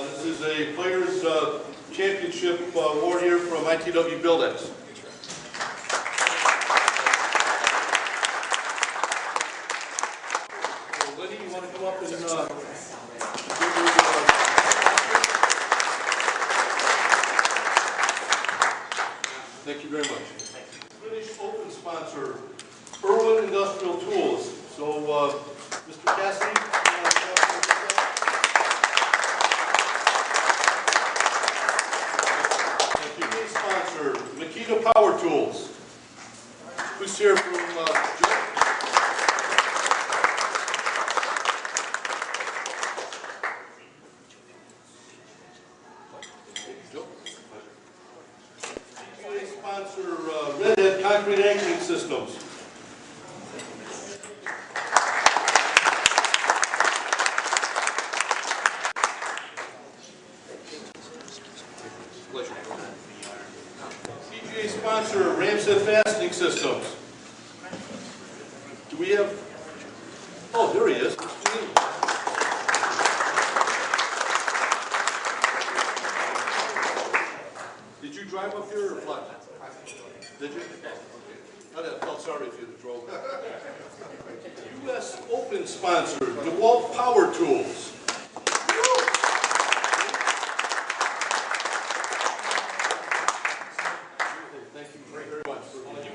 This is a Players Championship award here from ITW Buildex. So, Liddy, you want to come up and give your, thank you very much. British Open sponsor, Irwin Industrial Tools. So, Mr. Cassidy. Sponsor, Makita Power Tools. Who's here from Joe? MDA sponsor, Redhead Concrete Anchoring Systems. Pleasure. PGA sponsor, Ramset Fastening Systems. Do we have? Oh, there he is. Did you drive up here or fly? Did you? Okay. I felt sorry if you drove. U.S. Open sponsor, DeWalt Power Tools.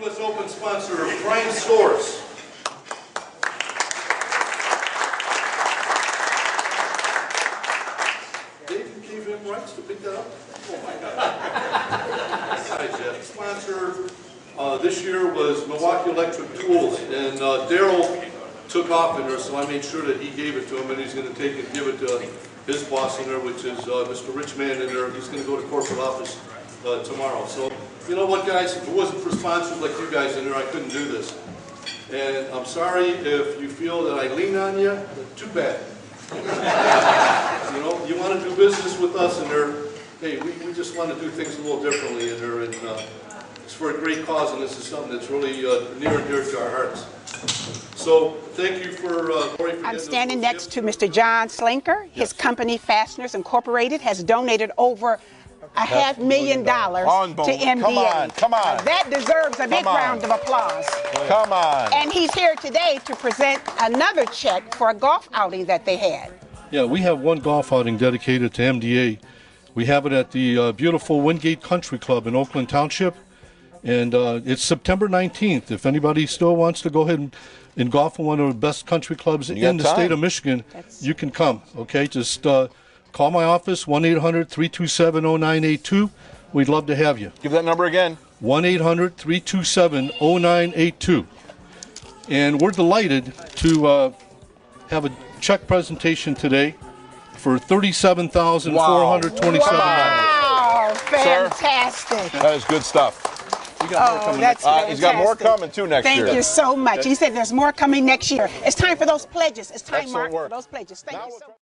U.S. Open sponsor, Prime Source. Dave, you gave him rights to pick that up? Oh my God. Hi, Jeff. Sponsor this year was Milwaukee Electric Tools, and Daryl took off in there, so I made sure that he gave it to him, and he's going to take and give it to his boss in there, which is Mr. Richman in there. He's going to go to corporate office tomorrow. So, you know what, guys? If it wasn't for sponsors like you guys in there, I couldn't do this. And I'm sorry if you feel that I lean on you. Too bad. You know, you want to do business with us in there. Hey, we just want to do things a little differently in there, and it's for a great cause, and this is something that's really near and dear to our hearts. So, thank you for Lori, for I'm standing next to Mr. John Slinker. His company, Fasteners Incorporated, has donated over $500,000 to MDA. Come on. Now that deserves a big round of applause. Come on. And he's here today to present another check for a golf outing that they had. Yeah, we have one golf outing dedicated to MDA. We have it at the beautiful Wyndgate Country Club in Oakland Township. And it's September 19th. If anybody still wants to go ahead and golf in one of the best country clubs in the state of Michigan, you can come. Okay, just call my office, 1-800-327-0982. We'd love to have you. Give that number again. 1-800-327-0982. And we're delighted to have a check presentation today for $37,427. Wow, fantastic. Sir, that is good stuff. That's fantastic. He's got more coming too next year. Thank you so much. He said there's more coming next year. It's time for those pledges. It's time, Mark, for those pledges. Thank you so much.